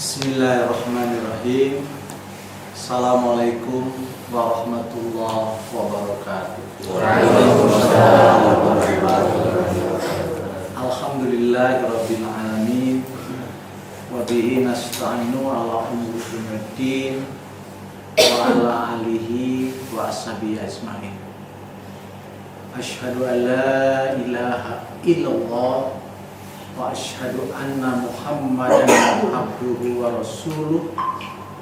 Bismillahirrahmanirrahim. Assalamualaikum warahmatullahi wabarakatuh. Waalaikumsalam warahmatullahi wabarakatuh. Alhamdulillahirabbil alamin. Wa bihi nasta'inu ala umuri dunyad wa ala alihi wa ashabihi ajmain. Asyhadu an la ilaha illallah wa asyhadu anna Muhammadan abduhu wa rasuluh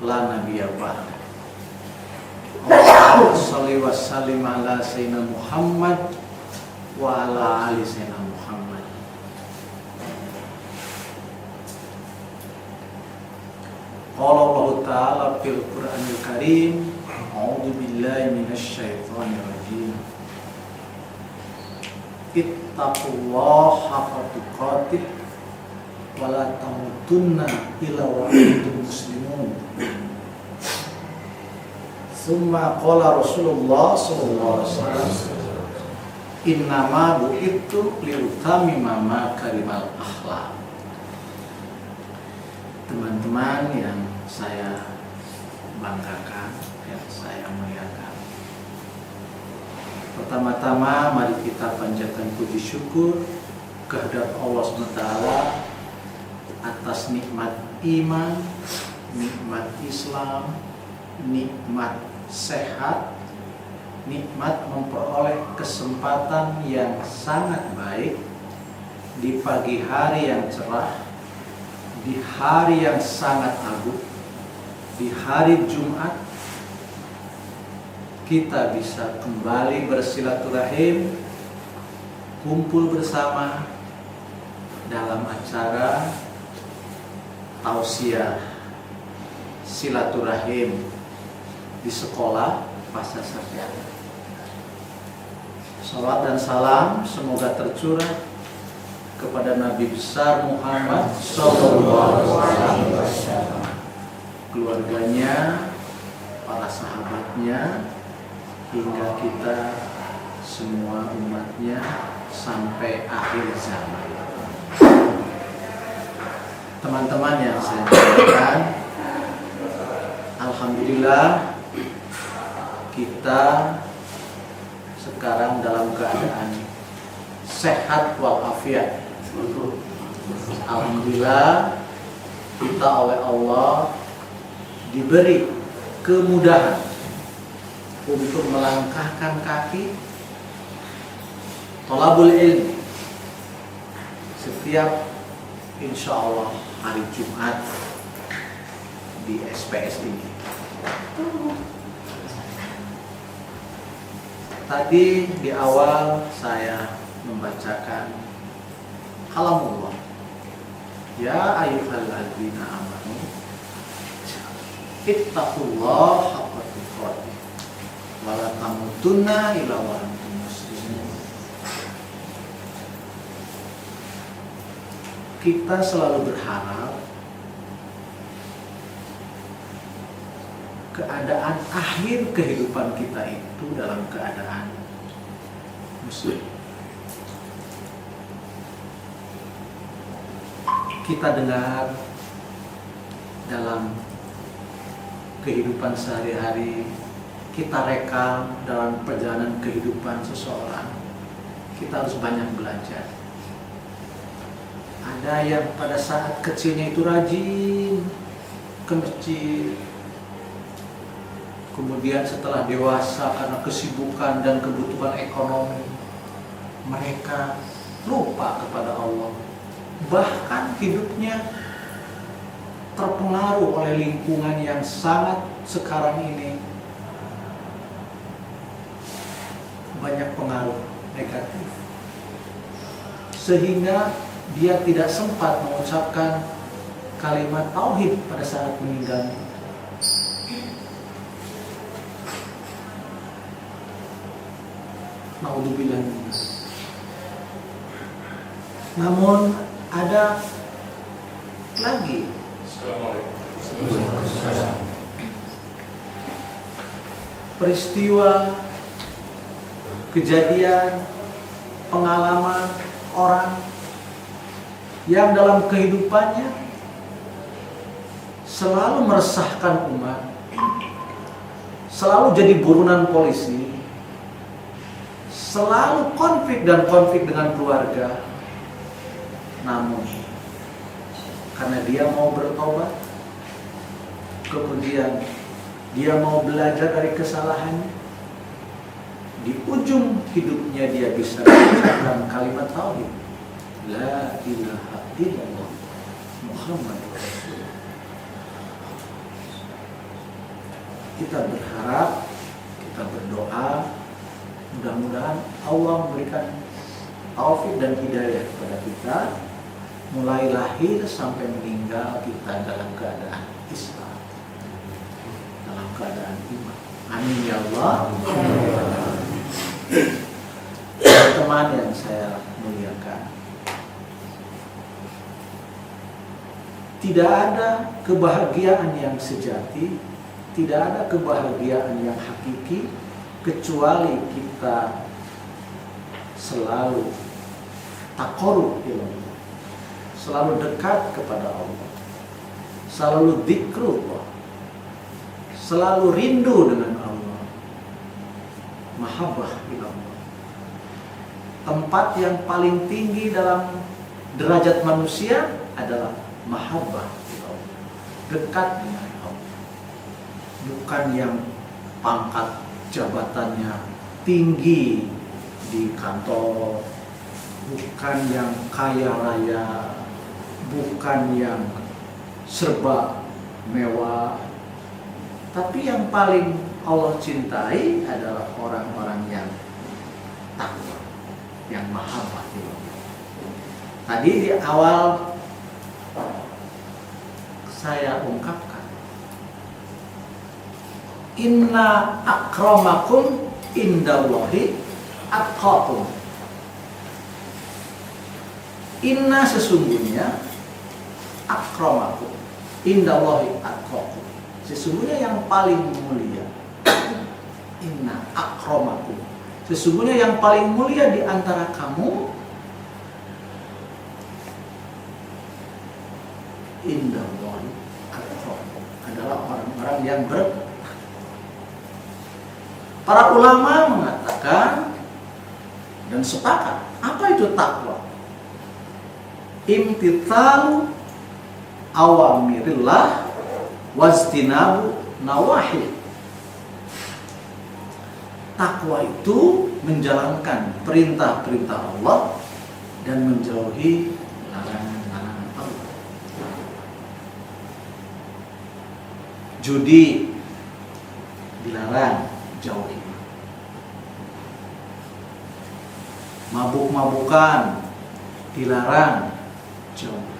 la nabiyya ba'da. Allahumma shalli wa sallim ala sayyidina Muhammad wa ala ali sayyidina Muhammad. Qala Allah Ta'ala fil Qur'anil Karim, a'udzu billahi minasy syaithanir rajim. Ittaqullaha haqqa tuqatih wa la tamutunna illa wa antum muslimun. Summa qala Rasulullah sallallahu alaihi wasallam, innama bu'ittu liutamima makarimal akhlaq. Teman-teman yang saya banggakan, yang saya muliakan, pertama-tama mari kita panjatkan puji syukur kehadirat Allah SWT atas nikmat iman, nikmat Islam, nikmat sehat, nikmat memperoleh kesempatan yang sangat baik di pagi hari yang cerah, di hari yang sangat agung, di hari Jumat kita bisa kembali bersilaturahim, kumpul bersama dalam acara tausiah silaturahim di sekolah Pasar Sarjana. Salawat dan salam semoga tercurah kepada Nabi besar Muhammad sallallahu alaihi wasallam, keluarganya, para sahabatnya, hingga kita semua umatnya sampai akhir zaman. Teman-teman yang saya muliakan, alhamdulillah kita sekarang dalam keadaan sehat walafiat. Alhamdulillah kita oleh Allah diberi kemudahan untuk melangkahkan kaki thalabul ilmi setiap insya Allah hari Jumat di SPS ini. Tadi di awal saya membacakan kalamullah, ya ayyuhalladzina amanu ittaqullaha haqqa tuqatih wa la tamutunna illa wa antum muslimun. Kita selalu berharap keadaan akhir kehidupan kita itu dalam keadaan muslim. Kita dengar dalam kehidupan sehari-hari, kita rekam dalam perjalanan kehidupan seseorang, kita harus banyak belajar. Ada yang pada saat kecilnya itu rajin ke masjid, kemudian setelah dewasa karena kesibukan dan kebutuhan ekonomi, mereka lupa kepada Allah. Bahkan hidupnya terpengaruh oleh lingkungan yang sangat sekarang ini banyak pengaruh negatif, sehingga dia tidak sempat mengucapkan kalimat tauhid pada saat meninggal. Naudzubillah. Namun ada lagi peristiwa, kejadian, pengalaman orang yang dalam kehidupannya selalu meresahkan umat, selalu jadi buronan polisi, selalu konflik dengan keluarga. Namun karena dia mau bertobat, kemudian dia mau belajar dari kesalahannya, di ujung hidupnya dia bisa mengucapkan kalimat tauhid, la ilaha illallah Muhammadur Rasulullah. Kita berharap, kita berdoa, mudah-mudahan Allah memberikan taufik dan hidayah kepada kita, mulai lahir sampai meninggal kita dalam keadaan Islam, dalam keadaan iman. Amin ya Allah. Teman yang saya muliakan, tidak ada kebahagiaan yang sejati, tidak ada kebahagiaan yang hakiki kecuali kita selalu taqarrub ilallah, selalu dekat kepada Allah, selalu dzikrullah, selalu rindu dengan Allah, mahabbah ilallah. Tempat yang paling tinggi dalam derajat manusia adalah mahabbah ilallah, dekat dengan Allah. Bukan yang pangkat jabatannya tinggi di kantor, bukan yang kaya raya, bukan yang serba mewah, tapi yang paling Allah cintai adalah orang-orang yang takwa, yang mahabbah. Tadi di awal saya ungkapkan, inna akramakum indallahi atqakum. Inna sesungguhnya, akramakum indallahi atqakum, sesungguhnya yang paling mulia. Inna akramakum, sesungguhnya yang paling mulia di antara kamu indallahi atqakum adalah orang-orang yang bertakwa. Para ulama mengatakan dan sepakat, apa itu takwa? Imtithalu awamirillah wastinabu nawahi. Takwa itu menjalankan perintah-perintah Allah dan menjauhi larangan-larangan Allah. Judi dilarang, jauhi. Mabuk-mabukan dilarang, jauhi.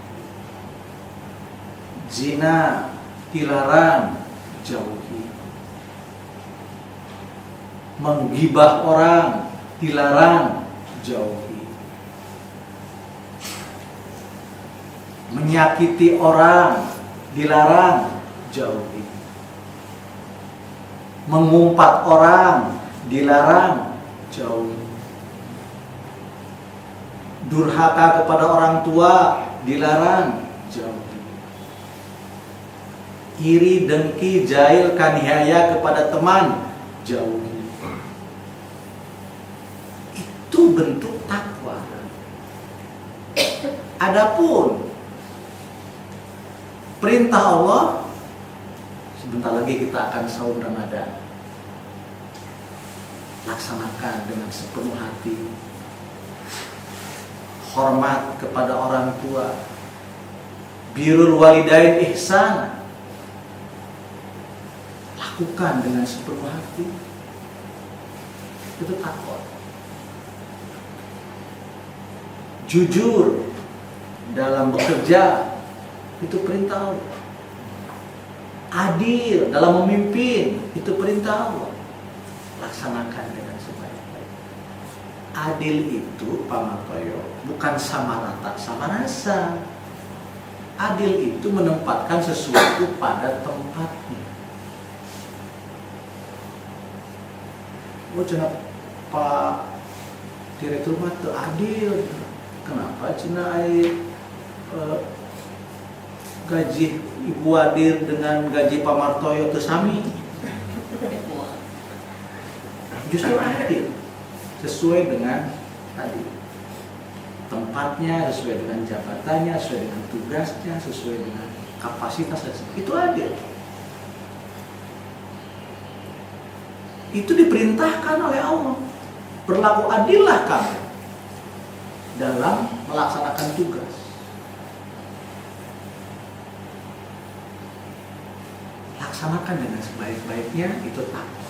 Zina dilarang, jauhi. Menggibah orang dilarang, jauhi. Menyakiti orang dilarang, jauhi. Mengumpat orang dilarang, jauhi. Durhaka kepada orang tua dilarang, jauhi. Iri, dengki, jail, kaniaya kepada teman, jauhi. Itu bentuk takwa. Adapun perintah Allah, sebentar lagi kita akan saum Ramadan, laksanakan dengan sepenuh hati. Hormat kepada orang tua, birrul walidain ihsan, lakukan dengan sepenuh hati. Itu takwa. Jujur dalam bekerja, itu perintah Allah. Adil dalam memimpin, itu perintah Allah. Laksanakan dengan sebaik-baik. Adil itu, Pak Martoyo, bukan sama rata, sama rasa. Adil itu menempatkan sesuatu pada tempatnya. Oh, cenah Pak Direktur mah teu adil. Kenapa cenah gaji Ibu Wadir dengan gaji Pak Martoyo itu sami. Justru adil, sesuai dengan tadi tempatnya, sesuai dengan jabatannya, sesuai dengan tugasnya, sesuai dengan kapasitas, itu adil. Itu diperintahkan oleh Allah. Berlaku adillah kamu dalam melaksanakan tugas. Laksanakan dengan sebaik-baiknya, itu takwa.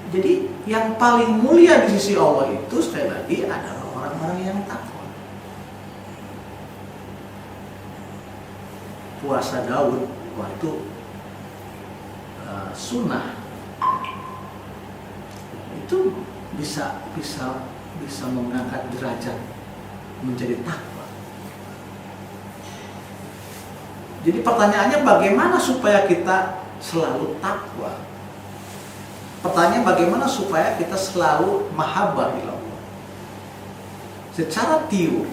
Jadi yang paling mulia di sisi Allah itu sekali lagi adalah orang-orang yang takwa. Puasa Daud waktu sunnah itu bisa mengangkat derajat menjadi takwa. Jadi pertanyaannya bagaimana supaya kita selalu takwa? Pertanyaan bagaimana supaya kita selalu mahabbah ila Allah? Secara teori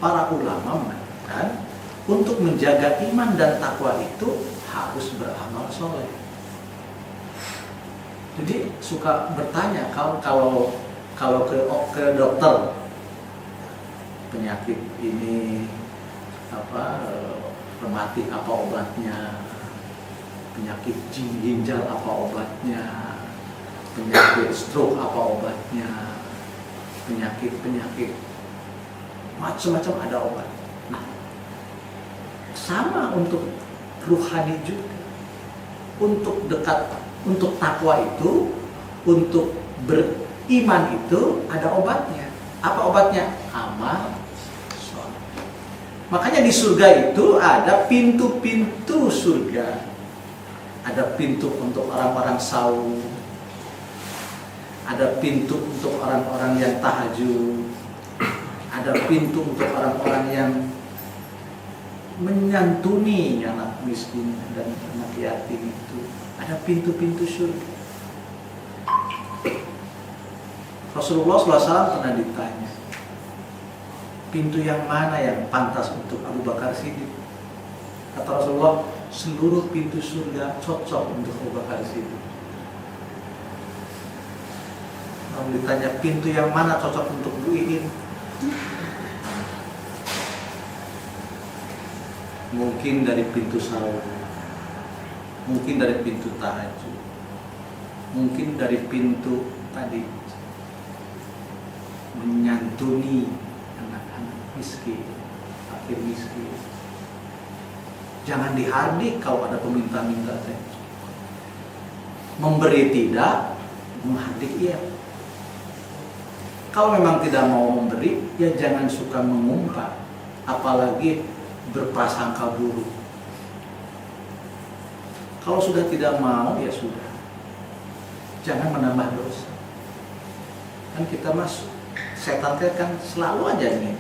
para ulama mengatakan untuk menjaga iman dan takwa itu harus beramal soleh. Jadi suka bertanya kalau ke dokter penyakit ini rematik apa obatnya, penyakit ginjal apa obatnya, penyakit stroke apa obatnya, penyakit macam-macam ada obat. Nah, sama untuk ruhani juga. Untuk dekat, untuk takwa itu, untuk beriman itu ada obatnya. Apa obatnya? Amal soleh. Makanya di surga itu ada pintu-pintu surga. Ada pintu untuk orang-orang saum, ada pintu untuk orang-orang yang tahajud, ada pintu untuk orang-orang yang menyantuni anak miskin dan anak yatim itu. Ada pintu-pintu surga. Rasulullah SAW pernah ditanya, pintu yang mana yang pantas untuk Abu Bakar Siddiq? Kata Rasulullah, seluruh pintu surga cocok untuk Abu Bakar Siddiq. Kalau ditanya pintu yang mana cocok untuk Bu Iin, mungkin dari pintu sahur, mungkin dari pintu tahajud, mungkin dari pintu tadi menyantuni anak-anak miskin, fakir miskin. Jangan dihardik kalau ada peminta-minta. Memberi tidak, menghardik iya. Kalau memang tidak mau memberi, ya jangan suka mengumpat, apalagi berprasangka buruk. Kalau sudah tidak mau, ya sudah. Jangan menambah dosa. Kan kita masuk, setan kan selalu aja nih,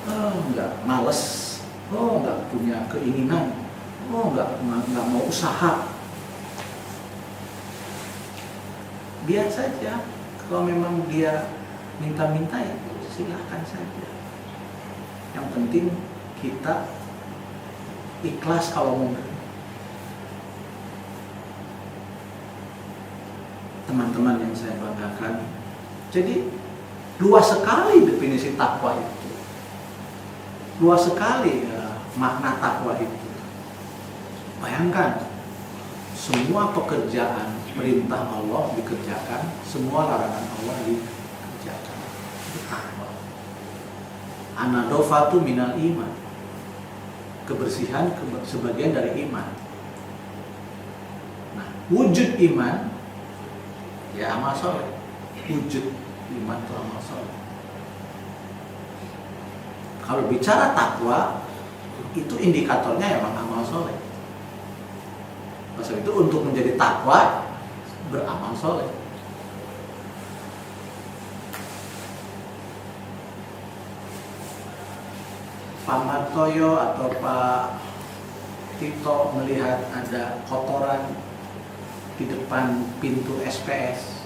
enggak, males, enggak punya keinginan, enggak mau usaha. Biar saja, kalau memang dia minta-minta ya silahkan saja. Yang penting kita ikhlas kalau memberi. Teman-teman yang saya banggakan, jadi luas sekali definisi takwa itu, luas sekali makna takwa itu. Bayangkan, semua pekerjaan perintah Allah dikerjakan, semua larangan Allah dikerjakan. Itu takwa. An-nadhafatu minal iman. Kebersihan sebagian dari iman. Nah, wujud iman ya amal soleh. Wujud iman itu amal soleh. Kalau bicara takwa, itu indikatornya memang amal soleh. Maksud itu untuk menjadi takwa beramal soleh. Pak Martoyo atau Pak Tito melihat ada kotoran di depan pintu SPS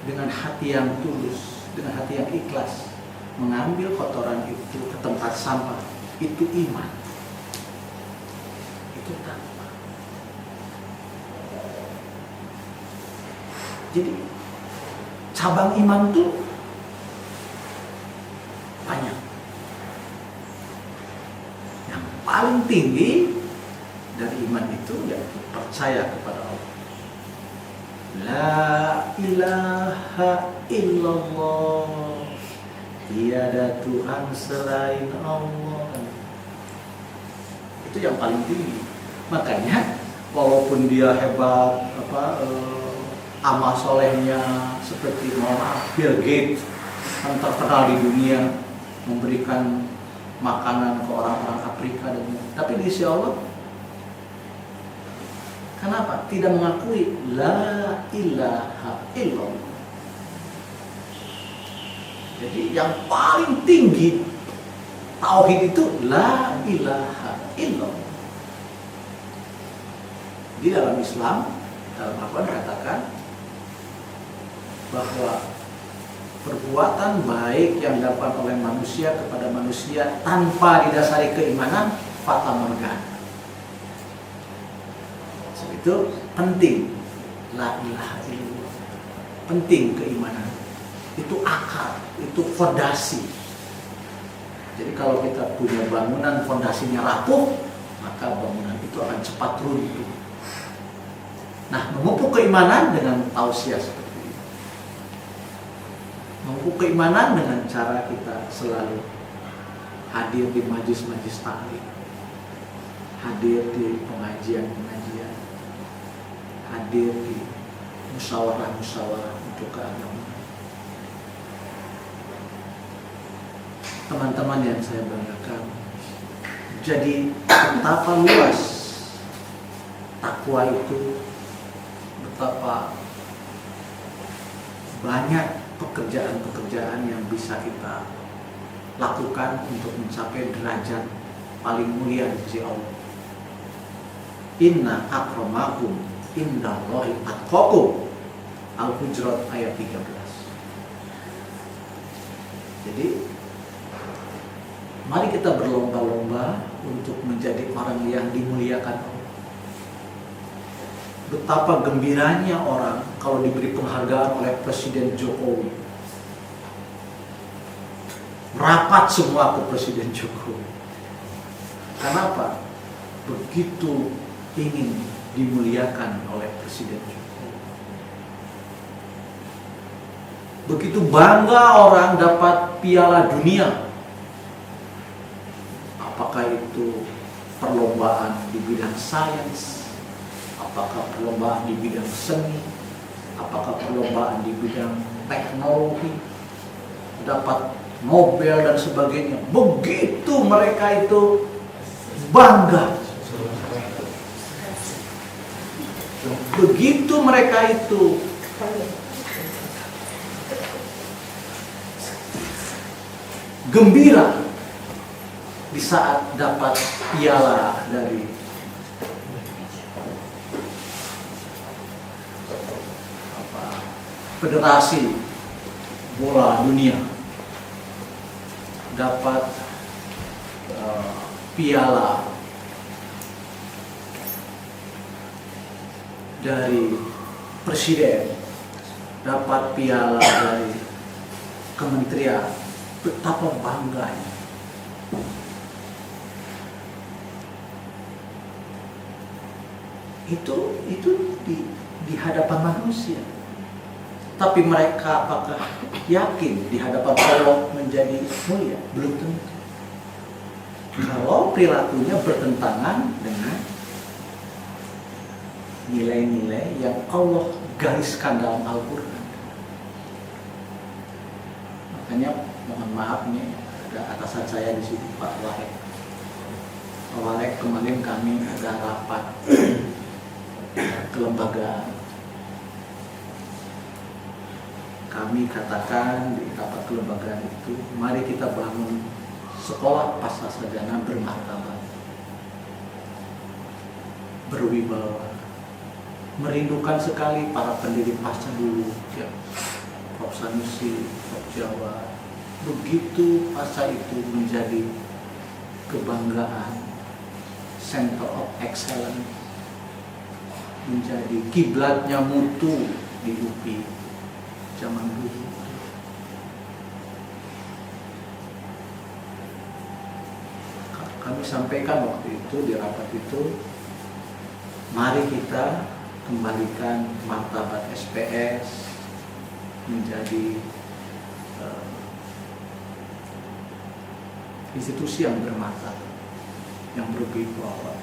dengan hati yang tulus, dengan hati yang ikhlas, mengambil kotoran itu ke tempat sampah, itu iman. Itu takwa. Jadi cabang iman itu banyak. Yang paling tinggi dari iman itu yaitu percaya kepada Allah. La ilaha illallah, tiada Tuhan selain Allah. Itu yang paling tinggi. Makanya walaupun dia hebat, amal solehnya seperti Bill Gates yang terkenal di dunia, memberikan makanan ke orang-orang Afrika, tapi di sisi Allah kenapa? Tidak mengakui la ilaha illallah. Jadi yang paling tinggi tauhid itu la ilaha illallah. Di dalam Islam, dalam Al-Quran dikatakan bahwa perbuatan baik yang dilakukan oleh manusia kepada manusia tanpa didasari keimanan fata morgana. Sebab itu penting la ilaha illallah, penting keimanan. Itu akar, itu fondasi. Jadi kalau kita punya bangunan fondasinya rapuh, maka bangunan itu akan cepat runtuh. Nah, memupuk keimanan dengan tausiah seperti ini. Memupuk keimanan dengan cara kita selalu hadir di majlis-majlis taklim, hadir di pengajian-pengajian, hadir di musyawarah-musyawarah untuk keagamaan. Teman-teman yang saya banggakan, jadi betapa luas takwa itu, betapa banyak pekerjaan-pekerjaan yang bisa kita lakukan untuk mencapai derajat paling mulia di sisi Allah. Inna akramakum indallahi atqakum. Al-Hujurat ayat 13. Jadi mari kita berlomba-lomba untuk menjadi orang yang dimuliakan Allah. Betapa gembiranya orang kalau diberi penghargaan oleh Presiden Jokowi. Merapat semua ke Presiden Jokowi. Kenapa? Begitu ingin dimuliakan oleh Presiden Jokowi. Begitu bangga orang dapat piala dunia. Apakah itu perlombaan di bidang sains, apakah perlombaan di bidang seni, apakah perlombaan di bidang teknologi, dapat Nobel dan sebagainya. Begitu mereka itu bangga. Begitu mereka itu gembira di saat dapat piala dari Federasi Bola Dunia, dapat piala dari presiden, dapat piala dari kementerian, betapa bangganya. Itu di hadapan manusia. Tapi mereka apakah yakin di hadapan Allah menjadi mulia? Belum tentu. Kalau perilakunya bertentangan dengan nilai-nilai yang Allah gariskan dalam Al-Quran. Makanya mohon maaf nih, ada atasan saya di sini, Pak Warek. Pak Warek, kemarin kami ada rapat kelembagaan. Kami katakan di rapat kelembagaan itu, mari kita bangun sekolah pasca sarjana bermartabat, berwibawa. Merindukan sekali para pendiri pasca dulu, ya, Prof. Sanusi, Prof. Jawa, begitu masa itu menjadi kebanggaan, center of excellence, menjadi kiblatnya mutu di UPI zaman dulu. Kami sampaikan waktu itu di rapat itu, mari kita kembalikan martabat SPS menjadi institusi yang bermartabat, yang berwibawa.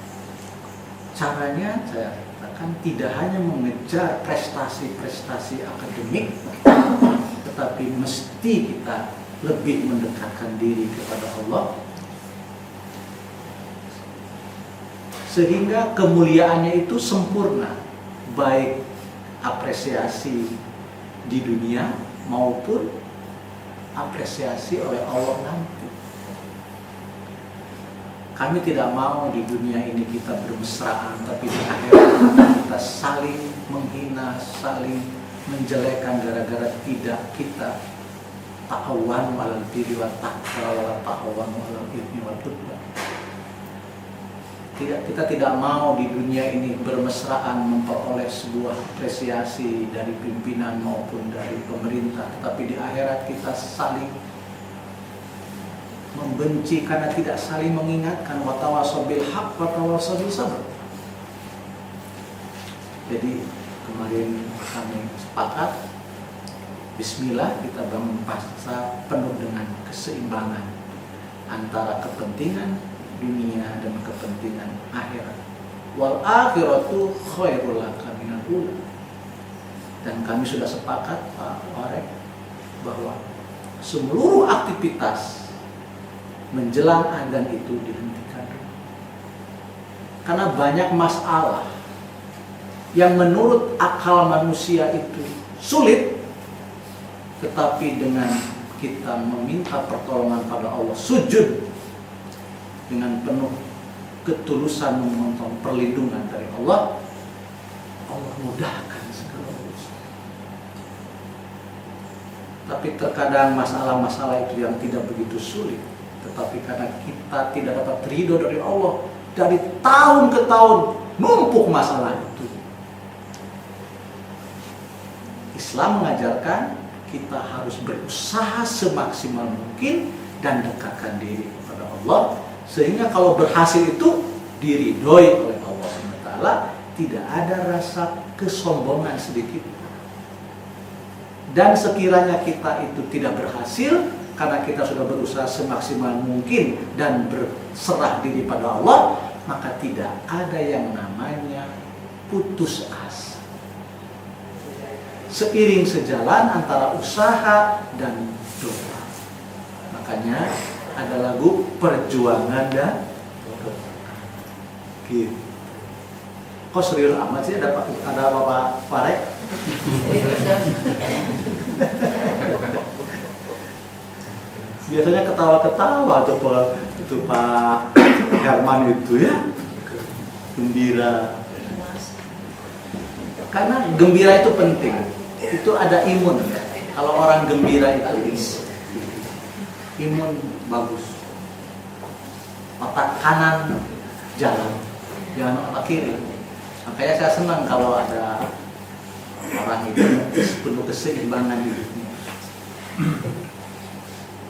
Caranya saya katakan tidak hanya mengejar prestasi-prestasi akademik, tetapi mesti kita lebih mendekatkan diri kepada Allah, sehingga kemuliaannya itu sempurna, baik apresiasi di dunia maupun apresiasi oleh Allah nanti. Kami tidak mau di dunia ini kita bermesraan, tapi di akhirat kita saling menghina, saling menjelekkan gara-gara tidak kita ta'awan walal birri wat taqwa wa ta'awan walal itsmi wal udwan. Kita tidak mau di dunia ini bermesraan memperoleh sebuah apresiasi dari pimpinan maupun dari pemerintah, tetapi di akhirat kita saling membenci karena tidak saling mengingatkan. Wa tawassaw bil haqq wa tawassaw bis sabr. Jadi kemarin kami sepakat, bismillah kita bangun pasca penuh dengan keseimbangan antara kepentingan dunia dan kepentingan akhirat. Wal akhiratu khairul laka minal ula. Dan kami sudah sepakat Pak Warek bahwa seluruh aktivitas menjelang adzan itu dihentikan. Karena banyak masalah yang menurut akal manusia itu sulit, tetapi dengan kita meminta pertolongan pada Allah, sujud dengan penuh ketulusan memohon perlindungan dari Allah, Allah mudahkan segala urusan. Tapi terkadang masalah-masalah itu yang tidak begitu sulit, tetapi karena kita tidak dapat ridho dari Allah, dari tahun ke tahun numpuk masalah itu. Islam mengajarkan kita harus berusaha semaksimal mungkin dan dekatkan diri kepada Allah, sehingga kalau berhasil itu diridhoi oleh Allah SWT, tidak ada rasa kesombongan sedikit. Dan sekiranya kita itu tidak berhasil karena kita sudah berusaha semaksimal mungkin dan berserah diri pada Allah, maka tidak ada yang namanya putus asa. Seiring sejalan antara usaha dan doa. Makanya ada lagu perjuangan dan gitu. Kok serius amat sih, ada Bapak Farek? Biasanya ketawa-ketawa tuh Pak Herman itu ya, gembira. Karena gembira itu penting, itu ada imun ya. Kalau orang gembira itu imun bagus, otak kanan jalan, jangan otak kiri. Makanya saya senang kalau ada orang itu penuh keseimbangan hidupnya,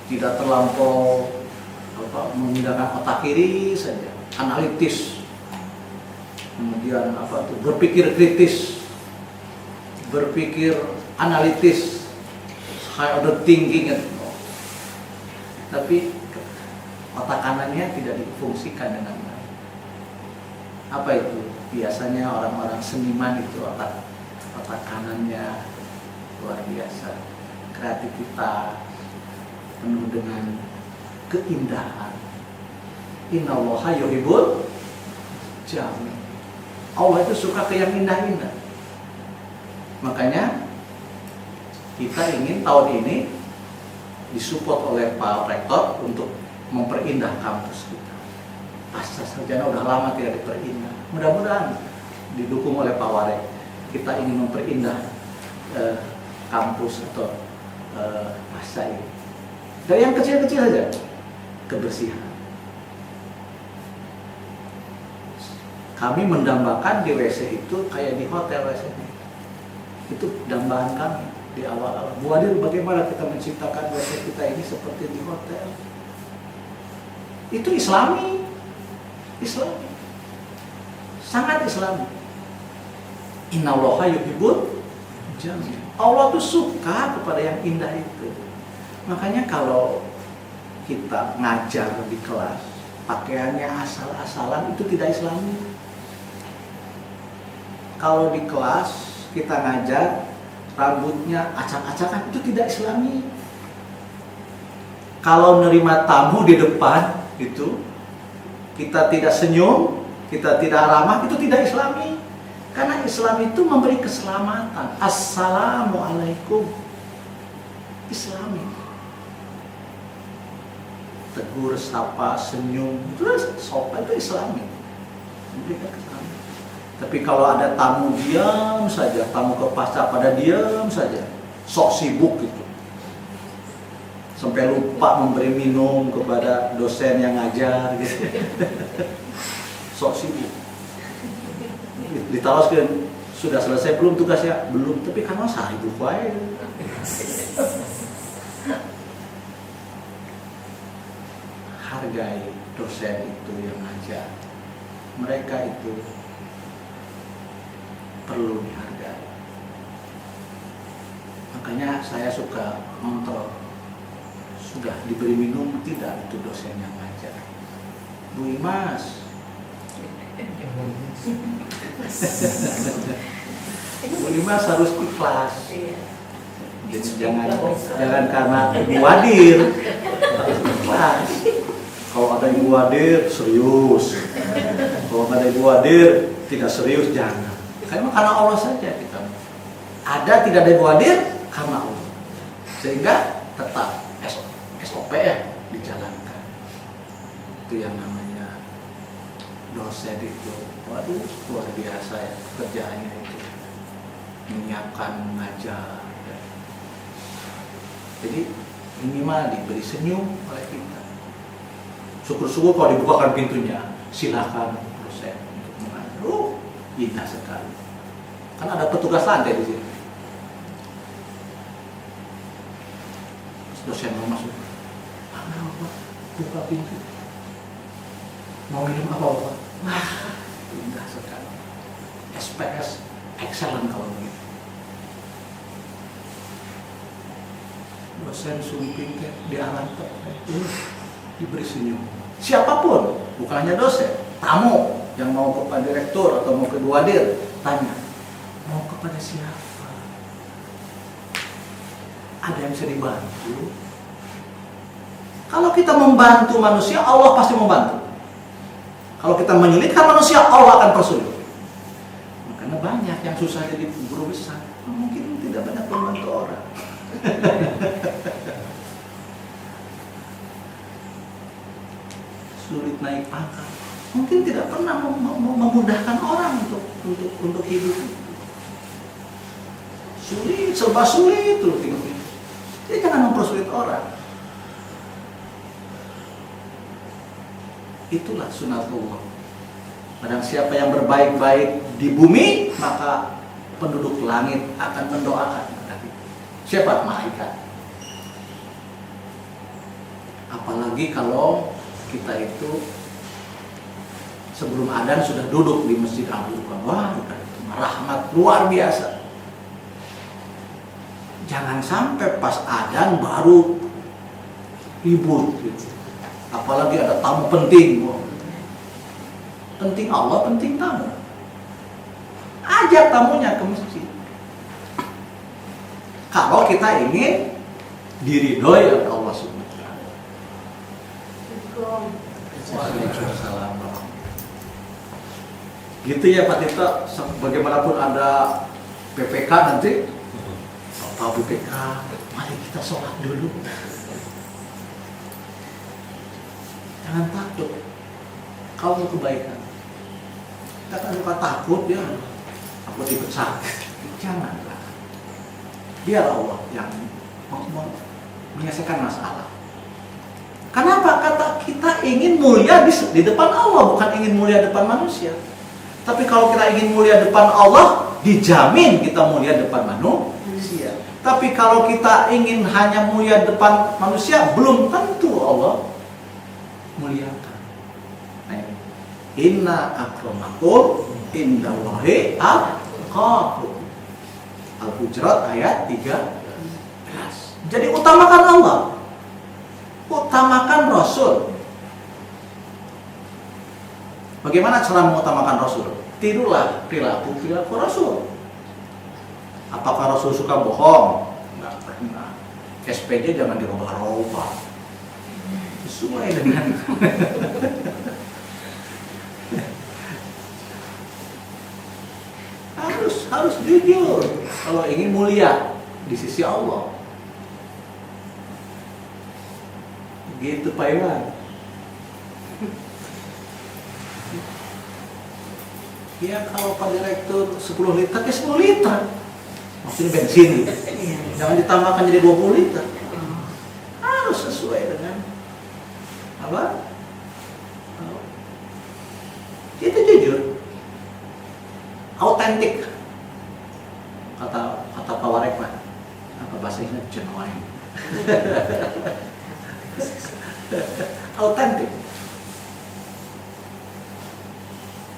tidak terlampau menggunakan otak kiri saja, analitis, kemudian berpikir kritis, berpikir analitis, high order thinking. Tapi otak kanannya tidak difungsikan dengan baik. Apa itu? Biasanya orang-orang seniman itu otak kanannya luar biasa, kreativitas, penuh dengan keindahan. Innallaha yuhibbul jamil. Allah itu suka ke yang indah-indah. Makanya kita ingin tahun ini disupport oleh Pak Rektor untuk memperindah kampus kita. Pasca sarjana udah lama tidak diperindah. Mudah-mudahan didukung oleh Pak Warek. Kita ingin memperindah kampus atau masa ini. Dari yang kecil-kecil saja, kebersihan. Kami mendambakan di WC itu kayak di hotel WC-nya. Itu dambaan kami di awal-awal. Bu Adil, bagaimana kita menciptakan WC kita ini seperti di hotel? Itu Islami, sangat Islami. Innallaha yuhibbul jamil. Allah tuh suka kepada yang indah itu. Makanya kalau kita ngajar di kelas, pakaiannya asal-asalan itu tidak Islami. Kalau di kelas kita ngajar, rambutnya acak-acakan, itu tidak Islami. Kalau nerima tamu di depan, itu kita tidak senyum, kita tidak ramah, itu tidak Islami. Karena Islam itu memberi keselamatan. Assalamualaikum. Islami. Tegur, sapa, senyum, terus sopan itu Islami. Memberikan keselamatan. Tapi kalau ada tamu diam saja, tamu ke pasar pada diam saja, sok sibuk gitu. Sampai lupa memberi minum kepada dosen yang ngajar gitu. Sok sibuk. Ditaloskan, sudah selesai belum tugasnya? Belum, tapi kan masa itu wae. Hargai dosen itu yang ngajar. Mereka itu perlu dihargai. Makanya saya suka kontrol. Sudah diberi minum tidak itu dosen yang ngajar. Bu Imas, Bu Imas harus ikhlas. Jadi jangan karena Ibu Wadir, harus ikhlas. Kalau ada Ibu Wadir serius, kalau ada Ibu Wadir tidak serius jangan. Karena Allah saja kita. Ada tidak ada Ibu Wadir karena Allah. Sehingga tetap SOP ya dijalankan. Itu yang namanya dosen itu. Waduh, luar biasa ya kerjaannya itu. Menyiapkan, mengajar. Ya. Jadi minimal diberi senyum oleh kita. Syukur-syukur kalau dibukakan pintunya, silakan dosen untuk mengajar. Indah sekali. Kan ada petugas lantai di sini. Dosen mau masuk. Apa? Buka pintu. Mau minum apa, Pak? Wah, indah sekali. SPS excellent kalau begitu. Dosen sumping di alam diberi senyum. Siapapun, bukan hanya dosen, tamu yang mau kepada direktur atau mau ke Wadir, tanya, mau kepada siapa? Ada yang bisa dibantu? Kalau kita membantu manusia, Allah pasti membantu. Kalau kita menyulitkan manusia, Allah akan persulit. Makanya banyak yang susah jadi guru besar. Mungkin tidak banyak membantu orang. Sulit naik pangkat. Mungkin tidak pernah memudahkan orang untuk hidup. Sulit, serba sulit tuh hidupnya. Jadi jangan mempersulit orang. Itulah sunatullah. Barang siapa yang berbaik-baik di bumi, maka penduduk langit akan mendoakan. Siapa? Malaikat. Apalagi kalau kita itu sebelum adzan sudah duduk di Masjid Al-Bukhari. Wah, rahmat luar biasa. Jangan sampai pas adzan baru ribut gitu. Apalagi ada tamu penting. Penting Allah, penting tamu. Ajak tamunya ke masjid. Kalau kita ingin diridhoi oleh Allah Subhanahu wa taala. Waalaikumsalam. Gitu ya Pak Tito, bagaimanapun ada PPK nanti, atau PPK, mari kita sholat dulu. Jangan takut, kalau kebaikan. Kita kan suka takut ya, aku dipecat. Janganlah. Biar Allah yang menyelesaikan masalah. Kenapa? Kata kita ingin mulia di depan Allah, bukan ingin mulia depan manusia. Tapi kalau kita ingin mulia depan Allah, dijamin kita mulia depan manusia. Tapi kalau kita ingin hanya mulia depan manusia, belum tentu Allah muliakan. Inna akramakum indallahi atqakum. Al-Hujurat ayat 13. Jadi utamakan Allah, utamakan Rasul. Bagaimana cara mengutamakan Rasul? Tirulah perilaku Rasul. Apakah Rasul suka bohong? Enggak pernah. SPJ jangan dirubah-rubah. Sesuai dengan harus jujur kalau ingin mulia di sisi Allah. Gitu Pak Iwan. Ya kalau Pak Direktur 10 liter ya 10 liter. Maksudnya bensin gitu. Jangan ditambahkan jadi 20 liter. Harus sesuai dengan apa? Itu jujur. Autentik. Kata Pak Warek Pak. Apa bahasanya genuine. Autentik.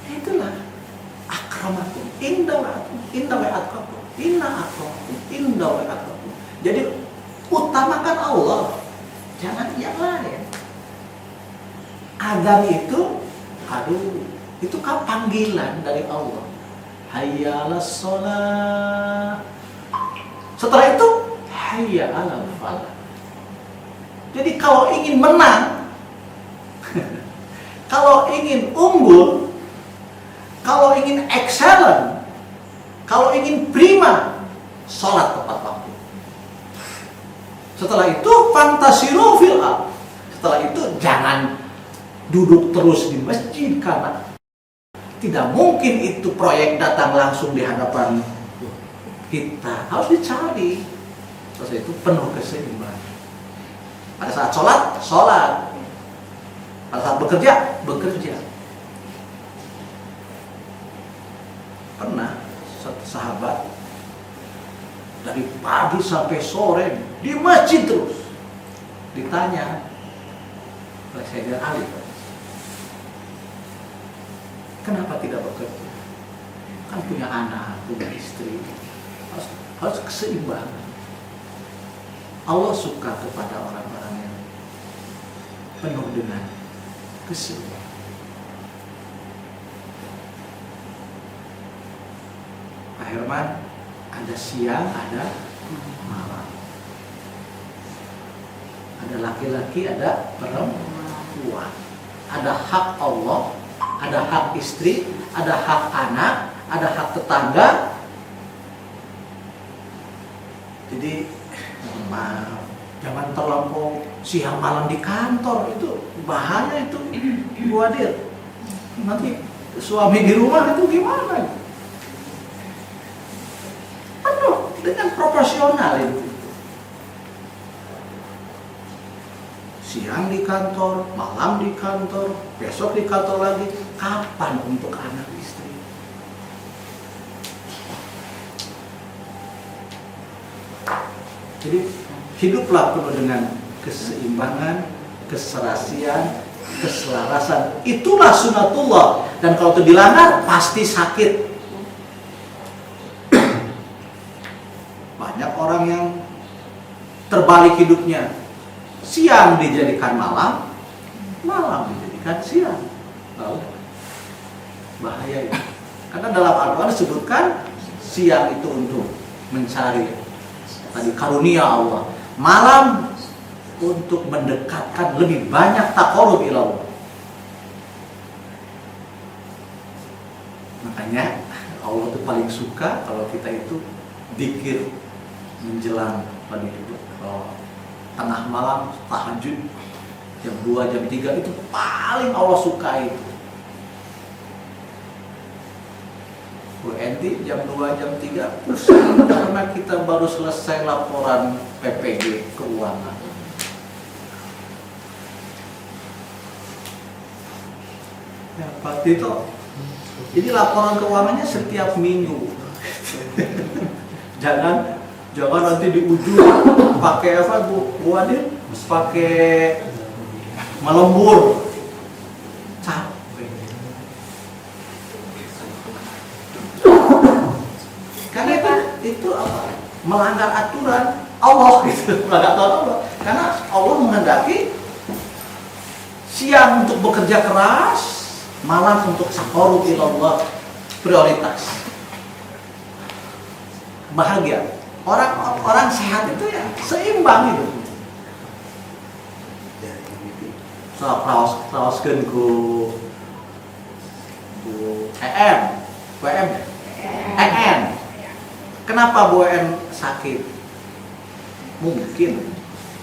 Itulah akramakum inda wa atqakum. Inna akramakum inda wa atqakum. Jadi utamakan Allah, jangan yang lain. Adzan itu, itu kan panggilan dari Allah. Hayya 'alas shalah. Setelah itu hayya 'alal falah. Jadi kalau ingin menang, kalau ingin unggul, kalau ingin excellent, kalau ingin prima, sholat tepat waktu. Setelah itu fantasiru fil ardh. Setelah itu jangan duduk terus di masjid karena tidak mungkin itu proyek datang langsung di hadapan kita. Harus dicari. Terus itu penuh keseimbangan. Pada saat sholat. Pada saat bekerja. Pernah satu sahabat dari pagi sampai sore di masjid terus. Ditanya oleh Sayyidina Ali, kenapa tidak bekerja? Kan punya anak, punya istri. Harus keseimbangan. Allah suka kepada orang-orang yang penuh dengan keseimbangan. Pak Herman, ada siang, ada malam. Ada laki-laki, ada perempuan. Ada hak Allah, ada hak istri, ada hak anak, ada hak tetangga. Jadi maaf, jangan terlampau siang malam di kantor, itu bahaya itu Bu Adir. Nanti suami di rumah itu gimana? Penuh dengan proporsional itu. Siang di kantor, malam di kantor, besok di kantor lagi. Kapan untuk anak istri? Jadi hiduplah penuh dengan keseimbangan, keserasian, keselarasan. Itulah sunatullah. Dan kalau itu dilanggar pasti sakit. Banyak orang yang terbalik hidupnya. Siang dijadikan malam, malam dijadikan siang. Lalu bahaya ya. Karena dalam Al-Quran disebutkan siang itu untuk mencari tadi karunia Allah, malam untuk mendekatkan lebih banyak taqarrub ila Allah. Makanya Allah itu paling suka kalau kita itu dzikir menjelang pagi itu. Kalau tengah malam tahajud jam 2, jam 3 itu paling Allah suka itu. Bu Enti jam 2, jam 3 pusing karena kita baru selesai laporan PPG keuangan. Ya, Pak Tito. Jadi laporan keuangannya setiap minggu. jangan nanti di ujung pakai apa Bu Adin? Pakai melembur. Capek. Karena itu apa? Melanggar aturan Allah gitu, melanggar aturan Allah. Karena Allah menghendaki siang untuk bekerja keras, malam untuk saqarub ilallah, prioritas. Bahagia. Orang sehat itu ya seimbang itu. So, praoskeun ku WM. Kenapa Bu WM sakit? Mungkin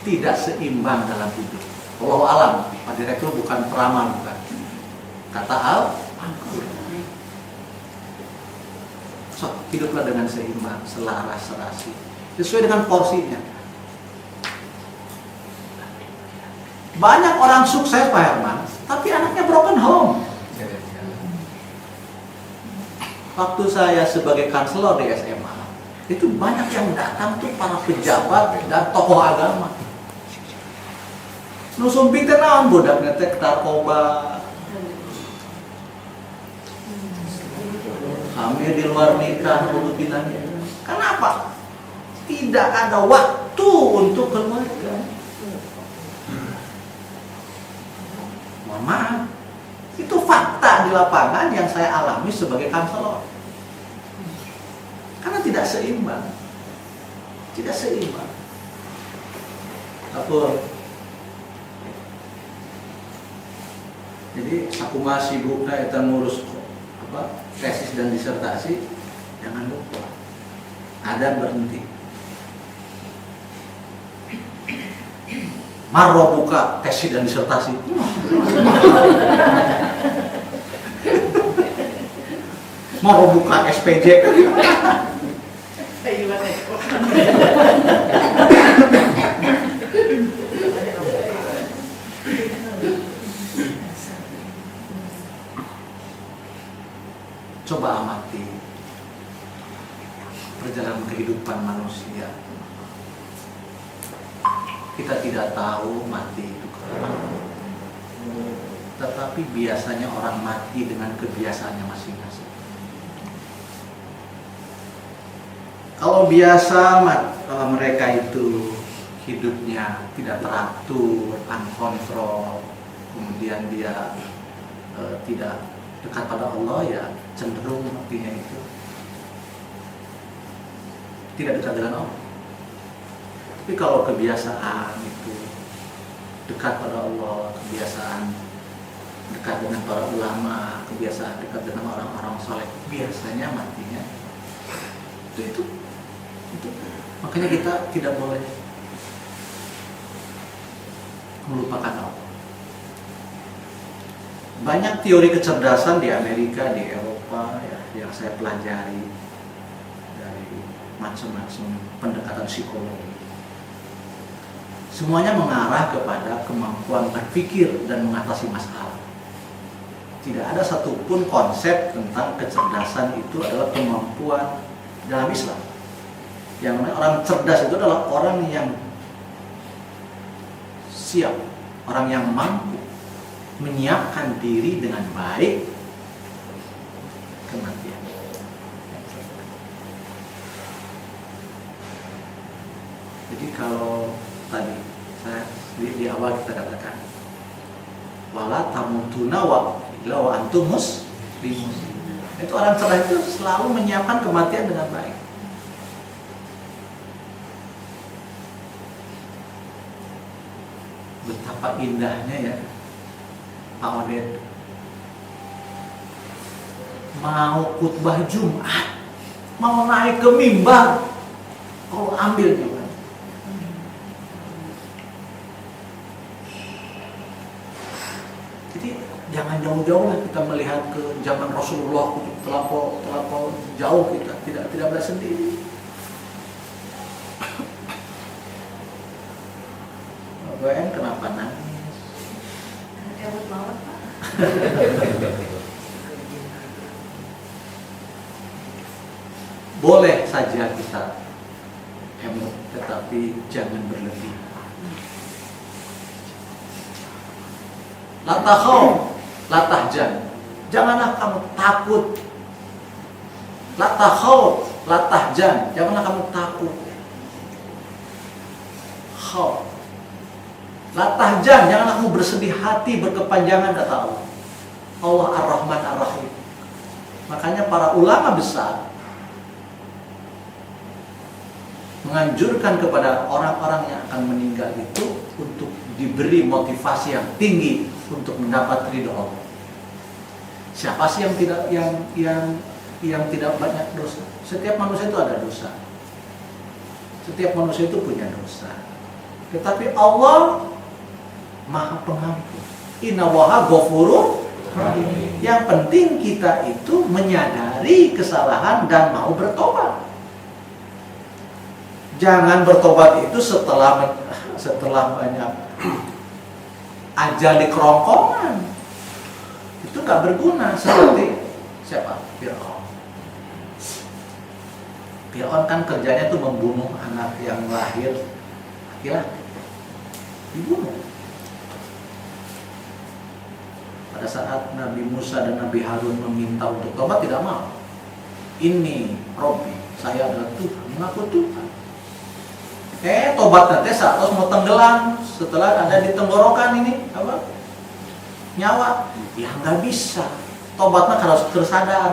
tidak seimbang dalam hidup. Wallahu alam, Pak Direktur bukan peramal, bukan. Kata Al-Qur'an. So, hiduplah dengan seimbang, selaras, serasi, sesuai dengan porsinya. Banyak orang sukses Pak Herman, tapi anaknya broken home. Waktu saya sebagai kanselor di SMA, itu banyak yang datang tuh para pejabat dan tokoh agama. Nu sumping teh naon budakna teh narkoba. Hamil di luar nikah kudu pinanya. Kenapa? Tidak ada waktu untuk keluarga. Mohon maaf. Itu fakta di lapangan yang saya alami sebagai kanselor. Karena tidak seimbang. Tidak seimbang. Apa? Jadi aku masih sibuknya eta ngurus tesis dan disertasi, jangan lupa ada berhenti. Marro buka tesis dan disertasi. Marro buka SPJ. Coba amati perjalanan kehidupan manusia. Kita tidak tahu mati itu kapan. Tetapi biasanya orang mati dengan kebiasaannya masing-masing. Kalau biasa mereka itu hidupnya tidak teratur, unkontrol, kemudian dia tidak dekat pada Allah, ya cenderung matinya itu tidak dekat dengan Allah. Tapi kalau kebiasaan itu dekat pada Allah, kebiasaan dekat dengan para ulama, kebiasaan dekat dengan orang-orang saleh, biasanya matinya itu. Makanya kita tidak boleh melupakan Allah. Banyak teori kecerdasan di Amerika, di Eropa ya, yang saya pelajari dari macam-macam pendekatan psikologi. Semuanya mengarah kepada kemampuan berpikir dan mengatasi masalah. Tidak ada satupun konsep tentang kecerdasan itu adalah kemampuan dalam Islam. Yang namanya orang cerdas itu adalah orang yang siap, orang yang mampu menyiapkan diri dengan baik kematian. Jadi kalau tadi saya di awal kita katakan wala tamutuna wa illa wa antum muslimun. Itu orang cerdas itu selalu menyiapkan kematian dengan baik. Betapa indahnya ya Pak Odet mau khutbah Jumat, mau naik ke mimbar, kalau ambil juga. Jadi jangan jauh-jauh lah kita melihat ke zaman Rasulullah, terlampau jauh kita, tidak berada sendiri. WM kenapa nangis? Emot banget Pak. Boleh saja kita emot, tetapi jangan berlebih. La takhaf, la tahzan. Janganlah kamu takut. La takhaf, la tahzan. Janganlah kamu takut. Khauf. La tahzan, janganlah kamu bersedih hati, berkepanjangan, kata Allah. Allah Ar-Rahman Ar-Rahim. Makanya para ulama besar menganjurkan kepada orang-orang yang akan meninggal itu untuk diberi motivasi yang tinggi untuk mendapat ridho Allah. Siapa sih yang tidak banyak dosa? Setiap manusia itu ada dosa. Setiap manusia itu punya dosa. Tetapi Allah Maha Pengampun. Innallaha ghafurur rahim. Yang penting kita itu menyadari kesalahan dan mau bertobat. Jangan bertobat itu setelah banyak ajal di kerongkongan. Itu nggak berguna. Seperti siapa? Fir'aun. Fir'aun kan kerjanya tuh membunuh anak yang lahir laki-laki. Dibunuh. Pada saat Nabi Musa dan Nabi Harun meminta untuk tobat, tidak mau. Ini Robbi, saya adalah Tuhan, mengaku Tuhan. Tobat nanti saat mau tenggelam setelah ada di tenggorokan ini apa? Nyawa. Ya nggak bisa. Tobatnya harus tersadar.